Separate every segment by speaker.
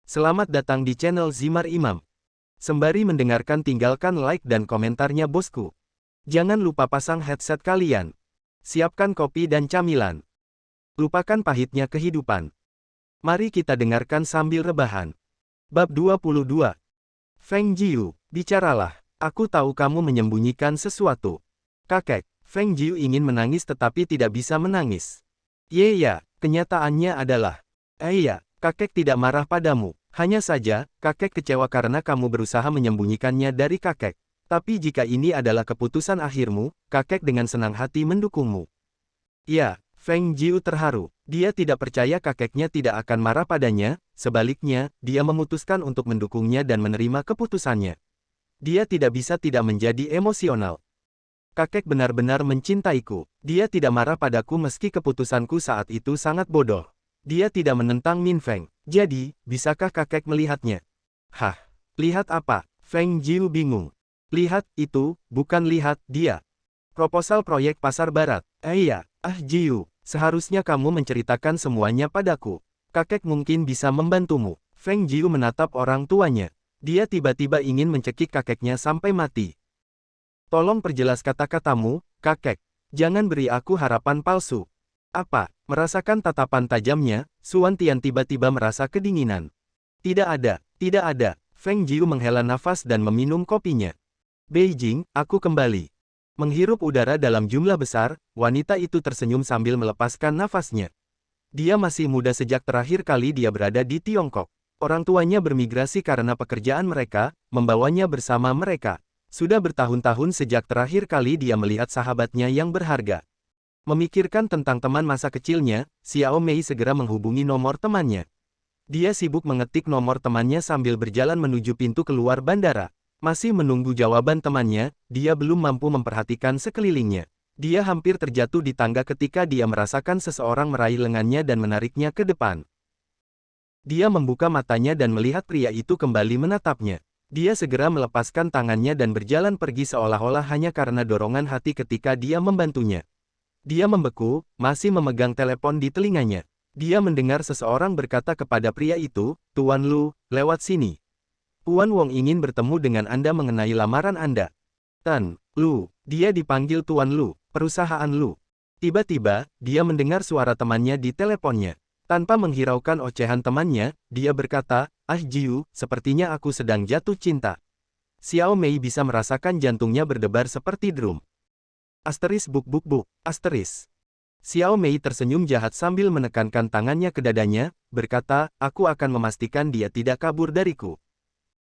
Speaker 1: Selamat datang di channel Zimar Imam. Sembari mendengarkan tinggalkan like dan komentarnya bosku. Jangan lupa pasang headset kalian. Siapkan kopi dan camilan. Lupakan pahitnya kehidupan. Mari kita dengarkan sambil rebahan. Bab 22. Feng Jiu, bicaralah. Aku tahu kamu menyembunyikan sesuatu. Kakek, Feng Jiu ingin menangis tetapi tidak bisa menangis. Ya, kenyataannya adalah. Iya, kakek tidak marah padamu. Hanya saja, kakek kecewa karena kamu berusaha menyembunyikannya dari kakek. Tapi jika ini adalah keputusan akhirmu, kakek dengan senang hati mendukungmu. Ya, Feng Jiu terharu. Dia tidak percaya kakeknya tidak akan marah padanya, sebaliknya, dia memutuskan untuk mendukungnya dan menerima keputusannya. Dia tidak bisa tidak menjadi emosional. Kakek benar-benar mencintaiku. Dia tidak marah padaku meski keputusanku saat itu sangat bodoh. Dia tidak menentang Min Feng. Jadi, bisakah kakek melihatnya? Hah? Lihat apa? Feng Jiu bingung. Lihat itu, bukan lihat dia. Proposal proyek pasar barat. Iya, Jiu. Seharusnya kamu menceritakan semuanya padaku. Kakek mungkin bisa membantumu. Feng Jiu menatap orang tuanya. Dia tiba-tiba ingin mencekik kakeknya sampai mati. Tolong perjelas kata-katamu, kakek. Jangan beri aku harapan palsu. Apa? Merasakan tatapan tajamnya, Suan Tian tiba-tiba merasa kedinginan. Tidak ada. Feng Jiu menghela nafas dan meminum kopinya. Beijing, aku kembali. Menghirup udara dalam jumlah besar, wanita itu tersenyum sambil melepaskan nafasnya. Dia masih muda sejak terakhir kali dia berada di Tiongkok. Orang tuanya bermigrasi karena pekerjaan mereka, membawanya bersama mereka. Sudah bertahun-tahun sejak terakhir kali dia melihat sahabatnya yang berharga. Memikirkan tentang teman masa kecilnya, Xiao Mei segera menghubungi nomor temannya. Dia sibuk mengetik nomor temannya sambil berjalan menuju pintu keluar bandara. Masih menunggu jawaban temannya, dia belum mampu memperhatikan sekelilingnya. Dia hampir terjatuh di tangga ketika dia merasakan seseorang meraih lengannya dan menariknya ke depan. Dia membuka matanya dan melihat pria itu kembali menatapnya. Dia segera melepaskan tangannya dan berjalan pergi seolah-olah hanya karena dorongan hati ketika dia membantunya. Dia membeku, masih memegang telepon di telinganya. Dia mendengar seseorang berkata kepada pria itu, "Tuan Lu, lewat sini. Puan Wong ingin bertemu dengan Anda mengenai lamaran Anda." Tan Lu, dia dipanggil Tuan Lu, perusahaan Lu. Tiba-tiba, dia mendengar suara temannya di teleponnya. Tanpa menghiraukan ocehan temannya, dia berkata, Jiu, sepertinya aku sedang jatuh cinta." Xiao Mei bisa merasakan jantungnya berdebar seperti drum. Asteris. Xiao Mei tersenyum jahat sambil menekankan tangannya ke dadanya, berkata, "Aku akan memastikan dia tidak kabur dariku."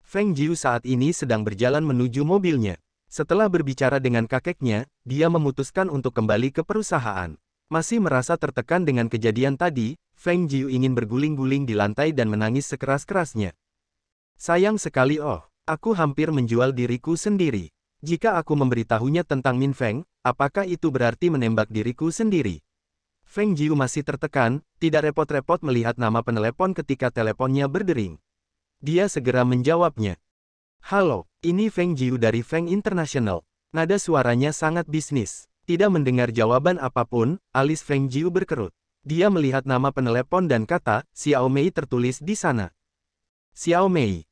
Speaker 1: Feng Jiu saat ini sedang berjalan menuju mobilnya. Setelah berbicara dengan kakeknya, dia memutuskan untuk kembali ke perusahaan. Masih merasa tertekan dengan kejadian tadi, Feng Jiu ingin berguling-guling di lantai dan menangis sekeras-kerasnya. Sayang sekali, aku hampir menjual diriku sendiri. Jika aku memberitahunya tentang Min Feng, apakah itu berarti menembak diriku sendiri? Feng Jiu masih tertekan, tidak repot-repot melihat nama penelepon ketika teleponnya berdering. Dia segera menjawabnya. "Halo, ini Feng Jiu dari Feng International." Nada suaranya sangat bisnis. Tidak mendengar jawaban apapun, alis Feng Jiu berkerut. Dia melihat nama penelepon dan kata, "Xiao Mei" tertulis di sana. Xiao Mei,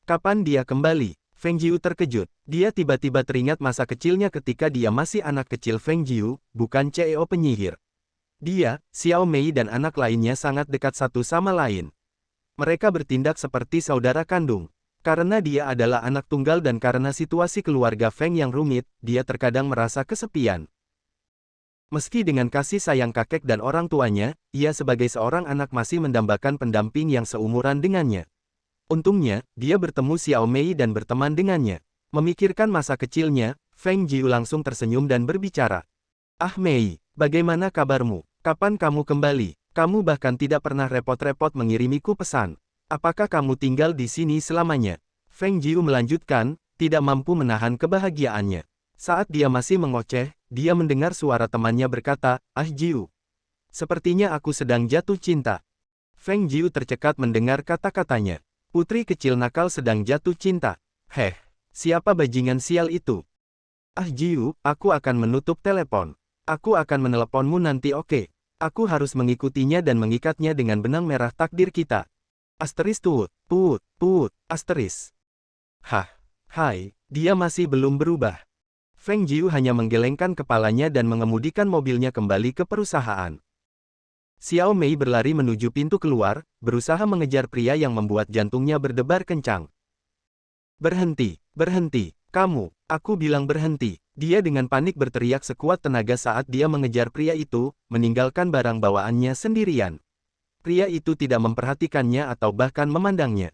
Speaker 1: kapan dia kembali? Feng Jiu terkejut. Dia tiba-tiba teringat masa kecilnya ketika dia masih anak kecil. Feng Jiu, bukan CEO penyihir. Dia, Xiao Mei dan anak lainnya sangat dekat satu sama lain. Mereka bertindak seperti saudara kandung. Karena dia adalah anak tunggal dan karena situasi keluarga Feng yang rumit, dia terkadang merasa kesepian. Meski dengan kasih sayang kakek dan orang tuanya, ia sebagai seorang anak masih mendambakan pendamping yang seumuran dengannya. Untungnya, dia bertemu Xiao Mei dan berteman dengannya. Memikirkan masa kecilnya, Feng Jiu langsung tersenyum dan berbicara. Mei, bagaimana kabarmu? Kapan kamu kembali? Kamu bahkan tidak pernah repot-repot mengirimiku pesan. Apakah kamu tinggal di sini selamanya? Feng Jiu melanjutkan, tidak mampu menahan kebahagiaannya. Saat dia masih mengoceh, dia mendengar suara temannya berkata, Jiu. Sepertinya aku sedang jatuh cinta. Feng Jiu tercekat mendengar kata-katanya. Putri kecil nakal sedang jatuh cinta. Siapa bajingan sial itu? Jiu, aku akan menutup telepon. Aku akan meneleponmu nanti, oke? Aku harus mengikutinya dan mengikatnya dengan benang merah takdir kita. Asteris. Hah, hai, dia masih belum berubah. Feng Jiu hanya menggelengkan kepalanya dan mengemudikan mobilnya kembali ke perusahaan. Xiao Mei berlari menuju pintu keluar, berusaha mengejar pria yang membuat jantungnya berdebar kencang. Berhenti, aku bilang berhenti. Dia dengan panik berteriak sekuat tenaga saat dia mengejar pria itu, meninggalkan barang bawaannya sendirian. Pria itu tidak memperhatikannya atau bahkan memandangnya.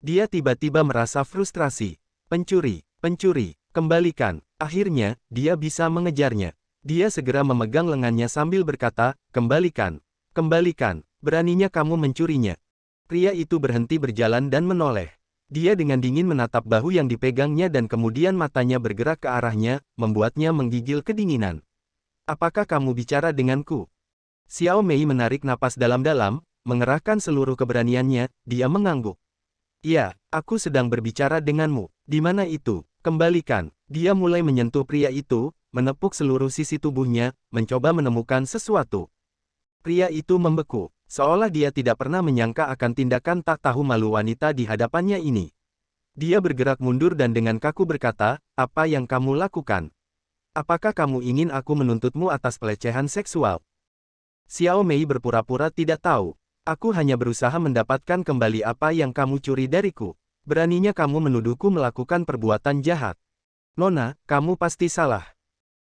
Speaker 1: Dia tiba-tiba merasa frustrasi. Pencuri, kembalikan. Akhirnya, dia bisa mengejarnya. Dia segera memegang lengannya sambil berkata, kembalikan, beraninya kamu mencurinya. Pria itu berhenti berjalan dan menoleh. Dia dengan dingin menatap bahu yang dipegangnya dan kemudian matanya bergerak ke arahnya, membuatnya menggigil kedinginan. Apakah kamu bicara denganku? Xiao Mei menarik napas dalam-dalam, mengerahkan seluruh keberaniannya, dia mengangguk. Ya, aku sedang berbicara denganmu. Di mana itu? Kembalikan. Dia mulai menyentuh pria itu, menepuk seluruh sisi tubuhnya, mencoba menemukan sesuatu. Pria itu membeku, seolah dia tidak pernah menyangka akan tindakan tak tahu malu wanita di hadapannya ini. Dia bergerak mundur dan dengan kaku berkata, apa yang kamu lakukan? Apakah kamu ingin aku menuntutmu atas pelecehan seksual? Xiao Mei berpura-pura tidak tahu. Aku hanya berusaha mendapatkan kembali apa yang kamu curi dariku. Beraninya kamu menuduhku melakukan perbuatan jahat. Nona, kamu pasti salah.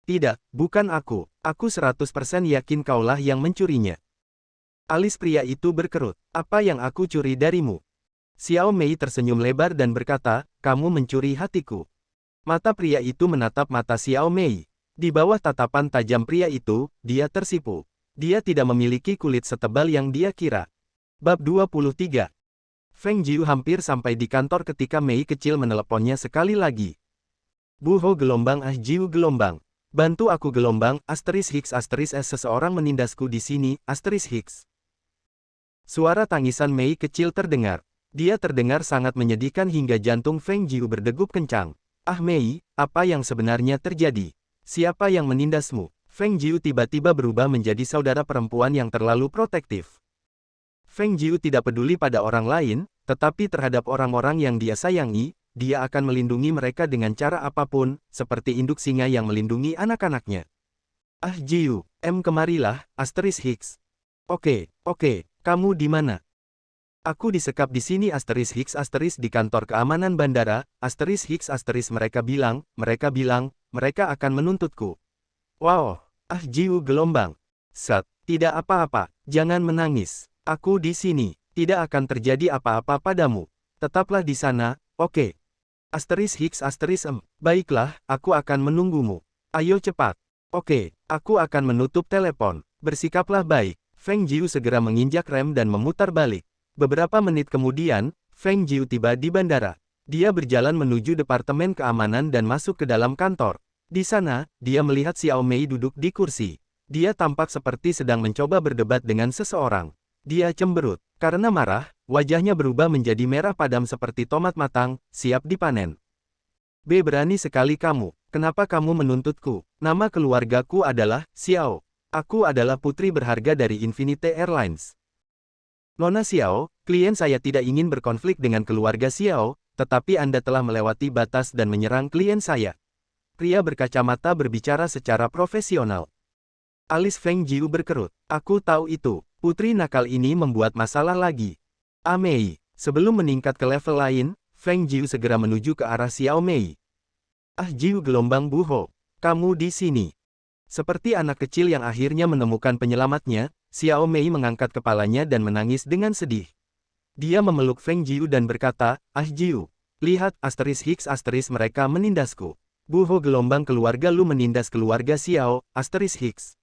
Speaker 1: Tidak, bukan aku. Aku 100% yakin kaulah yang mencurinya. Alis pria itu berkerut. Apa yang aku curi darimu? Xiao Mei tersenyum lebar dan berkata, kamu mencuri hatiku. Mata pria itu menatap mata Xiao Mei. Di bawah tatapan tajam pria itu, dia tersipu. Dia tidak memiliki kulit setebal yang dia kira. Bab 23. Feng Jiu hampir sampai di kantor ketika Mei kecil meneleponnya sekali lagi. Buho gelombang Jiu gelombang. Bantu aku gelombang, *X**s seseorang menindasku di sini, *X. Suara tangisan Mei kecil terdengar. Dia terdengar sangat menyedihkan hingga jantung Feng Jiu berdegup kencang. Ah Mei, apa yang sebenarnya terjadi? Siapa yang menindasmu? Feng Jiu tiba-tiba berubah menjadi saudara perempuan yang terlalu protektif. Feng Jiu tidak peduli pada orang lain, tetapi terhadap orang-orang yang dia sayangi, dia akan melindungi mereka dengan cara apapun, seperti induk singa yang melindungi anak-anaknya. Ah Jiu, kemarilah, *X. Oke, kamu di mana? Aku disekap di sini *X di kantor keamanan bandara, *X mereka bilang, mereka akan menuntutku. Wow, ah Jiu gelombang. Tidak apa-apa, jangan menangis. Aku di sini, tidak akan terjadi apa-apa padamu. Tetaplah di sana, oke. *X, baiklah, aku akan menunggumu. Ayo cepat. Oke, aku akan menutup telepon. Bersikaplah baik. Feng Jiu segera menginjak rem dan memutar balik. Beberapa menit kemudian, Feng Jiu tiba di bandara. Dia berjalan menuju departemen keamanan dan masuk ke dalam kantor. Di sana, dia melihat Xiao Mei duduk di kursi. Dia tampak seperti sedang mencoba berdebat dengan seseorang. Dia cemberut. Karena marah, wajahnya berubah menjadi merah padam seperti tomat matang, siap dipanen. Berani sekali kamu. Kenapa kamu menuntutku? Nama keluargaku adalah Xiao. Aku adalah putri berharga dari Infinite Airlines. Nona Xiao, klien saya tidak ingin berkonflik dengan keluarga Xiao, tetapi Anda telah melewati batas dan menyerang klien saya. Pria berkacamata berbicara secara profesional. Alis Feng Jiu berkerut. Aku tahu itu. Putri nakal ini membuat masalah lagi. Mei, sebelum meningkat ke level lain, Feng Jiu segera menuju ke arah Xiao Mei. Ah Jiu gelombang Buho, kamu di sini. Seperti anak kecil yang akhirnya menemukan penyelamatnya, Xiao Mei mengangkat kepalanya dan menangis dengan sedih. Dia memeluk Feng Jiu dan berkata, Ah Jiu, lihat *X mereka menindasku. Buho gelombang keluarga lu menindas keluarga Xiao, *X.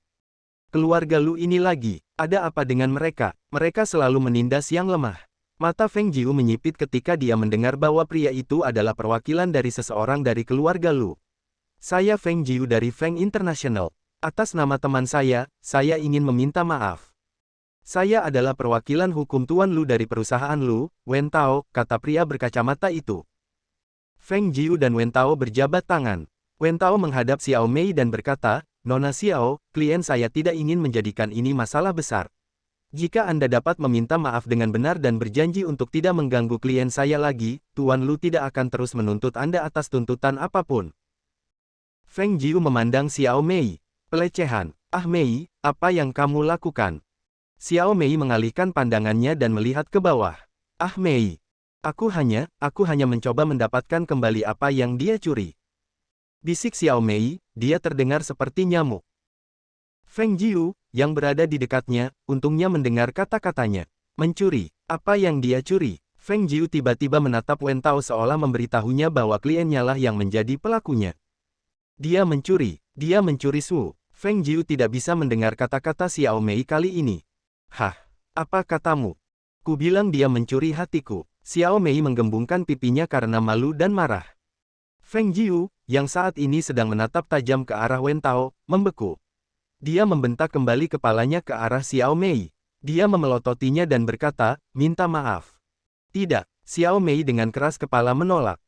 Speaker 1: Keluarga lu ini lagi, ada apa dengan mereka? Mereka selalu menindas yang lemah. Mata Feng Jiu menyipit ketika dia mendengar bahwa pria itu adalah perwakilan dari seseorang dari keluarga lu. Saya Feng Jiu dari Feng International. Atas nama teman saya ingin meminta maaf. Saya adalah perwakilan hukum tuan lu dari perusahaan lu, Wen Tao, kata pria berkacamata itu. Feng Jiu dan Wen Tao berjabat tangan. Wen Tao menghadap Xiao Mei dan berkata, Nona Xiao, klien saya tidak ingin menjadikan ini masalah besar. Jika Anda dapat meminta maaf dengan benar dan berjanji untuk tidak mengganggu klien saya lagi, Tuan Lu tidak akan terus menuntut Anda atas tuntutan apapun. Feng Jiu memandang Xiao Mei. Pelecehan. Ah Mei, apa yang kamu lakukan? Xiao Mei mengalihkan pandangannya dan melihat ke bawah. Ah Mei. Aku hanya mencoba mendapatkan kembali apa yang dia curi. Bisik Xiao Mei, dia terdengar seperti nyamuk. Feng Jiu, yang berada di dekatnya, untungnya mendengar kata-katanya. Mencuri. Apa yang dia curi? Feng Jiu tiba-tiba menatap Wen Tao seolah memberitahunya bahwa kliennya lah yang menjadi pelakunya. Dia mencuri Su. Feng Jiu tidak bisa mendengar kata-kata Xiao Mei kali ini. Hah, apa katamu? Ku bilang dia mencuri hatiku. Xiao Mei menggembungkan pipinya karena malu dan marah. Feng Jiu, yang saat ini sedang menatap tajam ke arah Wen Tao, membeku. Dia membentak kembali kepalanya ke arah Xiao Mei. Dia memelototinya dan berkata, minta maaf. Tidak, Xiao Mei dengan keras kepala menolak.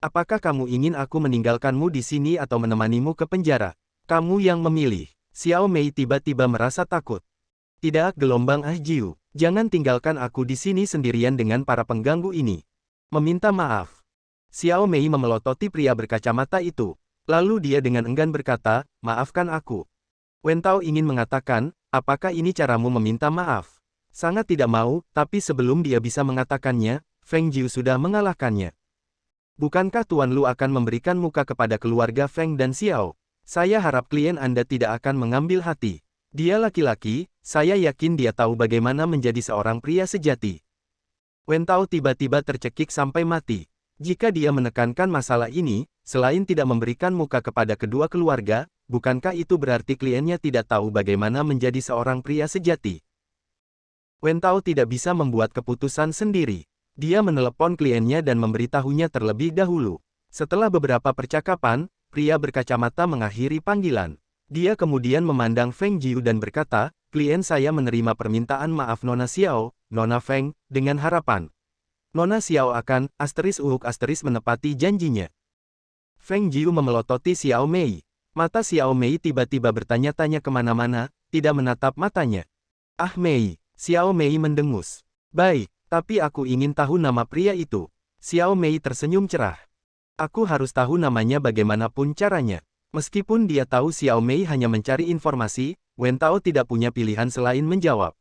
Speaker 1: Apakah kamu ingin aku meninggalkanmu di sini atau menemanimu ke penjara? Kamu yang memilih. Xiao Mei tiba-tiba merasa takut. Tidak, gelombang Ah Jiu. Jangan tinggalkan aku di sini sendirian dengan para pengganggu ini. Meminta maaf. Xiao Mei memelototi pria berkacamata itu. Lalu dia dengan enggan berkata, maafkan aku. Wen Tao ingin mengatakan, apakah ini caramu meminta maaf? Sangat tidak mau, tapi sebelum dia bisa mengatakannya, Feng Jiu sudah mengalahkannya. Bukankah Tuan Lu akan memberikan muka kepada keluarga Feng dan Xiao? Saya harap klien Anda tidak akan mengambil hati. Dia laki-laki, saya yakin dia tahu bagaimana menjadi seorang pria sejati. Wen Tao tiba-tiba tercekik sampai mati. Jika dia menekankan masalah ini, selain tidak memberikan muka kepada kedua keluarga, bukankah itu berarti kliennya tidak tahu bagaimana menjadi seorang pria sejati? Wen Tao tidak bisa membuat keputusan sendiri. Dia menelepon kliennya dan memberitahunya terlebih dahulu. Setelah beberapa percakapan, pria berkacamata mengakhiri panggilan. Dia kemudian memandang Feng Jiu dan berkata, klien saya menerima permintaan maaf Nona Xiao, Nona Feng, dengan harapan Nona Xiao akan, menepati janjinya. Feng Jiu memelototi Xiao Mei. Mata Xiao Mei tiba-tiba bertanya-tanya kemana-mana, tidak menatap matanya. Ah Mei, Xiao Mei mendengus. Baik, tapi aku ingin tahu nama pria itu. Xiao Mei tersenyum cerah. Aku harus tahu namanya bagaimanapun caranya. Meskipun dia tahu Xiao Mei hanya mencari informasi, Wen Tao tidak punya pilihan selain menjawab.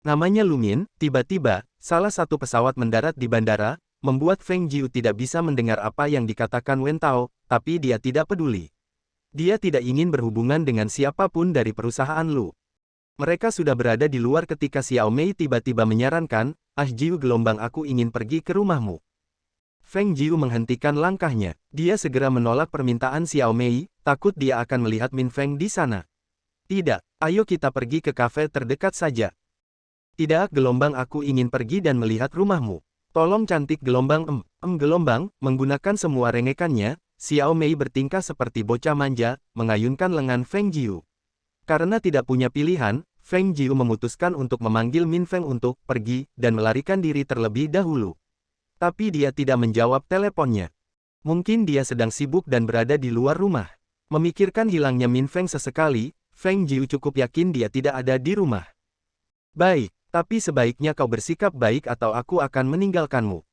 Speaker 1: Namanya Lumin. Tiba-tiba, salah satu pesawat mendarat di bandara, membuat Feng Jiu tidak bisa mendengar apa yang dikatakan Wen Tao, tapi dia tidak peduli. Dia tidak ingin berhubungan dengan siapapun dari perusahaan Lu. Mereka sudah berada di luar ketika Xiao Mei tiba-tiba menyarankan, Ah Jiu gelombang aku ingin pergi ke rumahmu. Feng Jiu menghentikan langkahnya. Dia segera menolak permintaan Xiao Mei, takut dia akan melihat Min Feng di sana. Tidak, ayo kita pergi ke kafe terdekat saja. Tidak, gelombang aku ingin pergi dan melihat rumahmu. Tolong cantik gelombang gelombang, menggunakan semua rengekannya, Xiao Mei bertingkah seperti bocah manja, mengayunkan lengan Feng Jiu. Karena tidak punya pilihan, Feng Jiu memutuskan untuk memanggil Min Feng untuk pergi dan melarikan diri terlebih dahulu. Tapi dia tidak menjawab teleponnya. Mungkin dia sedang sibuk dan berada di luar rumah. Memikirkan hilangnya Min Feng sesekali, Feng Jiu cukup yakin dia tidak ada di rumah. Baik, tapi sebaiknya kau bersikap baik atau aku akan meninggalkanmu.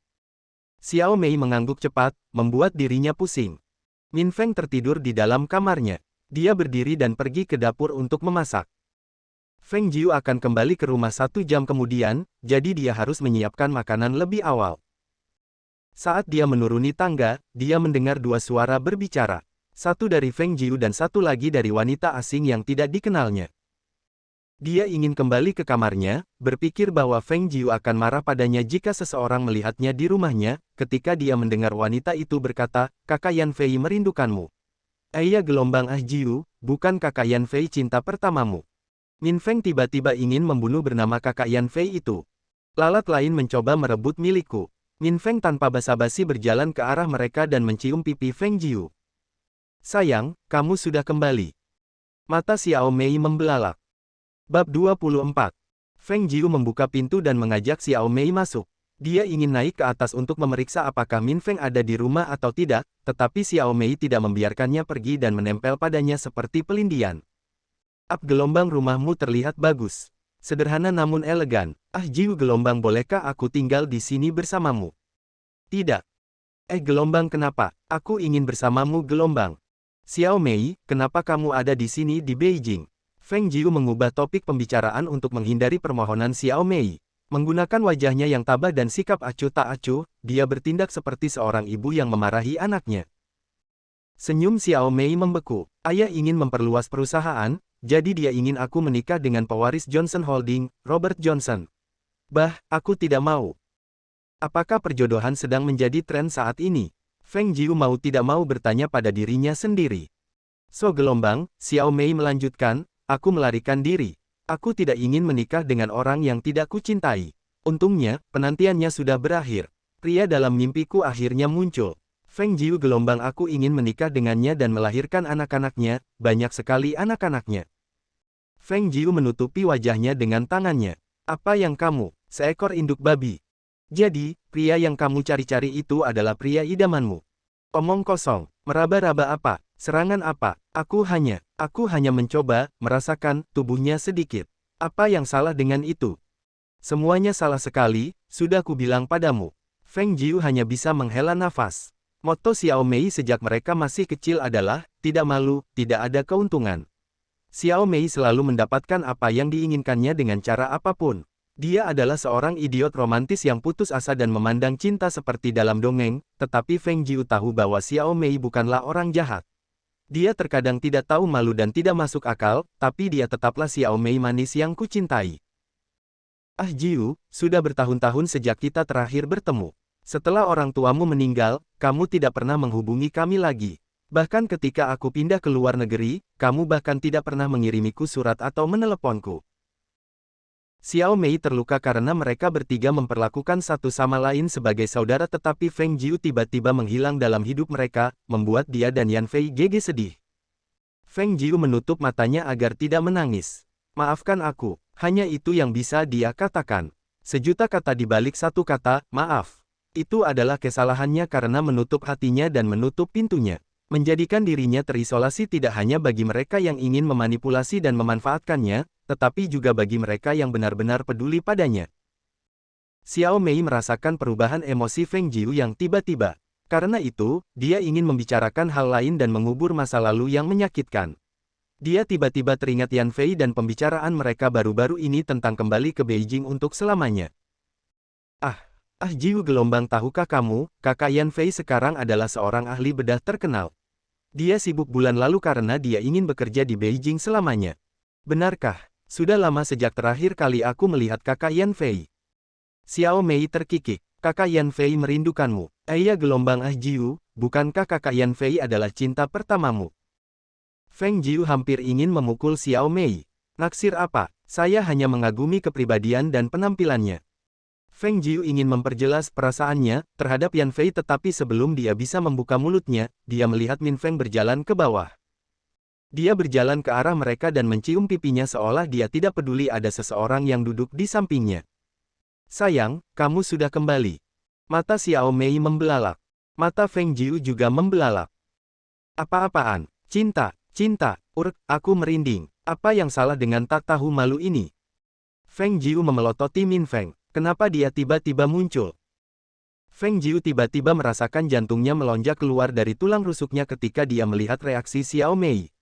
Speaker 1: Xiao Mei mengangguk cepat, membuat dirinya pusing. Min Feng tertidur di dalam kamarnya. Dia berdiri dan pergi ke dapur untuk memasak. Feng Jiu akan kembali ke rumah 1 jam kemudian, jadi dia harus menyiapkan makanan lebih awal. Saat dia menuruni tangga, dia mendengar 2 suara berbicara. Satu dari Feng Jiu dan satu lagi dari wanita asing yang tidak dikenalnya. Dia ingin kembali ke kamarnya, berpikir bahwa Feng Jiu akan marah padanya jika seseorang melihatnya di rumahnya, ketika dia mendengar wanita itu berkata, Kakak Yan Fei merindukanmu. Iya gelombang Ah Jiu, bukan Kakak Yan Fei cinta pertamamu. Min Feng tiba-tiba ingin membunuh bernama Kakak Yan Fei itu. Lalat lain mencoba merebut milikku. Min Feng tanpa basa-basi berjalan ke arah mereka dan mencium pipi Feng Jiu. Sayang, kamu sudah kembali. Mata Xiao Mei membelalak. Bab 24. Feng Jiu membuka pintu dan mengajak Xiao Mei masuk. Dia ingin naik ke atas untuk memeriksa apakah Min Feng ada di rumah atau tidak, tetapi Xiao Mei tidak membiarkannya pergi dan menempel padanya seperti pelindian. Gelombang rumahmu terlihat bagus. Sederhana namun elegan. Ah Jiu Gelombang, bolehkah aku tinggal di sini bersamamu? Tidak. Gelombang, kenapa? Aku ingin bersamamu Gelombang. Xiao Mei, kenapa kamu ada di sini di Beijing? Feng Jiu mengubah topik pembicaraan untuk menghindari permohonan Xiao Mei. Menggunakan wajahnya yang tabah dan sikap acuh tak acuh, dia bertindak seperti seorang ibu yang memarahi anaknya. Senyum Xiao Mei membeku. Ayah ingin memperluas perusahaan, jadi dia ingin aku menikah dengan pewaris Johnson Holding, Robert Johnson. Bah, aku tidak mau. Apakah perjodohan sedang menjadi tren saat ini? Feng Jiu mau tidak mau bertanya pada dirinya sendiri. So Gelombang, Xiao Mei melanjutkan, aku melarikan diri. Aku tidak ingin menikah dengan orang yang tidak kucintai. Untungnya, penantiannya sudah berakhir. Pria dalam mimpiku akhirnya muncul. Feng Jiu Gelombang, aku ingin menikah dengannya dan melahirkan anak-anaknya, banyak sekali anak-anaknya. Feng Jiu menutupi wajahnya dengan tangannya. Apa yang kamu, seekor induk babi? Jadi, pria yang kamu cari-cari itu adalah pria idamanmu. Omong kosong, meraba-raba apa, serangan apa, aku hanya mencoba, merasakan, tubuhnya sedikit. Apa yang salah dengan itu? Semuanya salah sekali, sudah kubilang padamu. Feng Jiu hanya bisa menghela nafas. Moto Xiao Mei sejak mereka masih kecil adalah, tidak malu, tidak ada keuntungan. Xiao Mei selalu mendapatkan apa yang diinginkannya dengan cara apapun. Dia adalah seorang idiot romantis yang putus asa dan memandang cinta seperti dalam dongeng, tetapi Feng Jiu tahu bahwa Xiao Mei bukanlah orang jahat. Dia terkadang tidak tahu malu dan tidak masuk akal, tapi dia tetaplah Xiao Mei manis yang kucintai. Ah Jiu, sudah bertahun-tahun sejak kita terakhir bertemu. Setelah orang tuamu meninggal, kamu tidak pernah menghubungi kami lagi. Bahkan ketika aku pindah ke luar negeri, kamu bahkan tidak pernah mengirimiku surat atau meneleponku. Xiao Mei terluka karena mereka bertiga memperlakukan satu sama lain sebagai saudara, tetapi Feng Jiu tiba-tiba menghilang dalam hidup mereka, membuat dia dan Yan Fei GG sedih. Feng Jiu menutup matanya agar tidak menangis. Maafkan aku, hanya itu yang bisa dia katakan. Sejuta kata di balik satu kata, maaf. Itu adalah kesalahannya karena menutup hatinya dan menutup pintunya. Menjadikan dirinya terisolasi tidak hanya bagi mereka yang ingin memanipulasi dan memanfaatkannya, tetapi juga bagi mereka yang benar-benar peduli padanya. Xiao Mei merasakan perubahan emosi Feng Jiu yang tiba-tiba. Karena itu, dia ingin membicarakan hal lain dan mengubur masa lalu yang menyakitkan. Dia tiba-tiba teringat Yan Fei dan pembicaraan mereka baru-baru ini tentang kembali ke Beijing untuk selamanya. Jiu Gelombang, tahukah kamu, kakak Yan Fei sekarang adalah seorang ahli bedah terkenal. Dia sibuk bulan lalu karena dia ingin bekerja di Beijing selamanya. Benarkah? Sudah lama sejak terakhir kali aku melihat kakak Yan Fei. Xiao Mei terkikik. Kakak Yan Fei merindukanmu. Ya Gelombang, Jiu, bukankah kakak Yan Fei adalah cinta pertamamu? Feng Jiu hampir ingin memukul Xiao Mei. Naksir apa? Saya hanya mengagumi kepribadian dan penampilannya. Feng Jiu ingin memperjelas perasaannya terhadap Yan Fei, tetapi sebelum dia bisa membuka mulutnya, dia melihat Min Feng berjalan ke bawah. Dia berjalan ke arah mereka dan mencium pipinya seolah dia tidak peduli ada seseorang yang duduk di sampingnya. Sayang, kamu sudah kembali. Mata Xiao Mei membelalak. Mata Feng Jiu juga membelalak. Apa-apaan? Cinta, aku merinding. Apa yang salah dengan tak tahu malu ini? Feng Jiu memelototi Min Feng. Kenapa dia tiba-tiba muncul? Feng Jiu tiba-tiba merasakan jantungnya melonjak keluar dari tulang rusuknya ketika dia melihat reaksi Xiao Mei.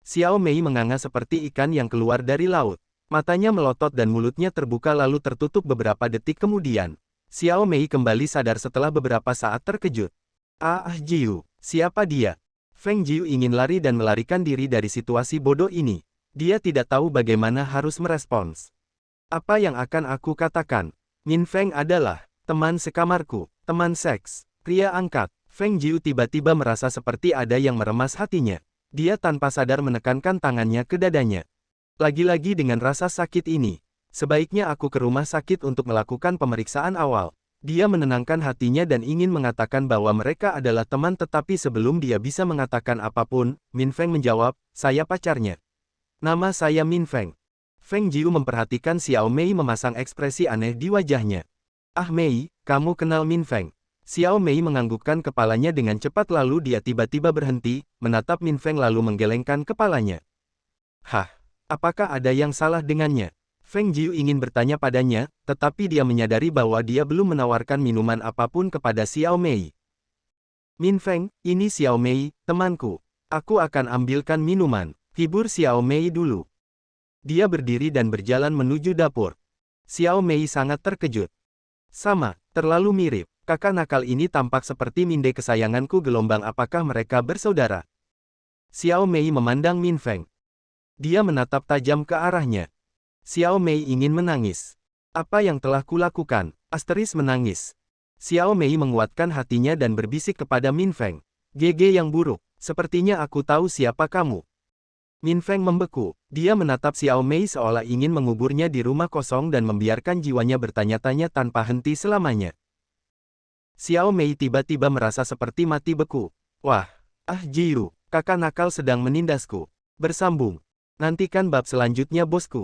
Speaker 1: Xiao Mei menganga seperti ikan yang keluar dari laut. Matanya melotot dan mulutnya terbuka lalu tertutup beberapa detik kemudian. Xiao Mei kembali sadar setelah beberapa saat terkejut. Jiu, siapa dia? Feng Jiu ingin lari dan melarikan diri dari situasi bodoh ini. Dia tidak tahu bagaimana harus merespons. Apa yang akan aku katakan? Min Feng adalah teman sekamarku, teman seks, pria angkat. Feng Jiu tiba-tiba merasa seperti ada yang meremas hatinya. Dia tanpa sadar menekankan tangannya ke dadanya. Lagi-lagi dengan rasa sakit ini. Sebaiknya aku ke rumah sakit untuk melakukan pemeriksaan awal. Dia menenangkan hatinya dan ingin mengatakan bahwa mereka adalah teman, tetapi sebelum dia bisa mengatakan apapun, Min Feng menjawab, saya pacarnya. Nama saya Min Feng. Feng Jiu memperhatikan Xiao Mei memasang ekspresi aneh di wajahnya. Mei, kamu kenal Min Feng? Xiao Mei menganggukkan kepalanya dengan cepat lalu dia tiba-tiba berhenti, menatap Min Feng lalu menggelengkan kepalanya. Apakah ada yang salah dengannya? Feng Jiu ingin bertanya padanya, tetapi dia menyadari bahwa dia belum menawarkan minuman apapun kepada Xiao Mei. Min Feng, ini Xiao Mei, temanku. Aku akan ambilkan minuman. Hibur Xiao Mei dulu. Dia berdiri dan berjalan menuju dapur. Xiao Mei sangat terkejut. Sama, terlalu mirip. Kakak nakal ini tampak seperti Minde kesayanganku. Gelombang, apakah mereka bersaudara? Xiao Mei memandang Min Feng. Dia menatap tajam ke arahnya. Xiao Mei ingin menangis. Apa yang telah kulakukan? Asteris menangis. Xiao Mei menguatkan hatinya dan berbisik kepada Min Feng. GG yang buruk. Sepertinya aku tahu siapa kamu. Min Feng membeku. Dia menatap Xiao Mei seolah ingin menguburnya di rumah kosong dan membiarkan jiwanya bertanya-tanya tanpa henti selamanya. Xiao Mei tiba-tiba merasa seperti mati beku. Wah, Jiu, kakak nakal sedang menindasku. Bersambung. Nantikan bab selanjutnya, bosku.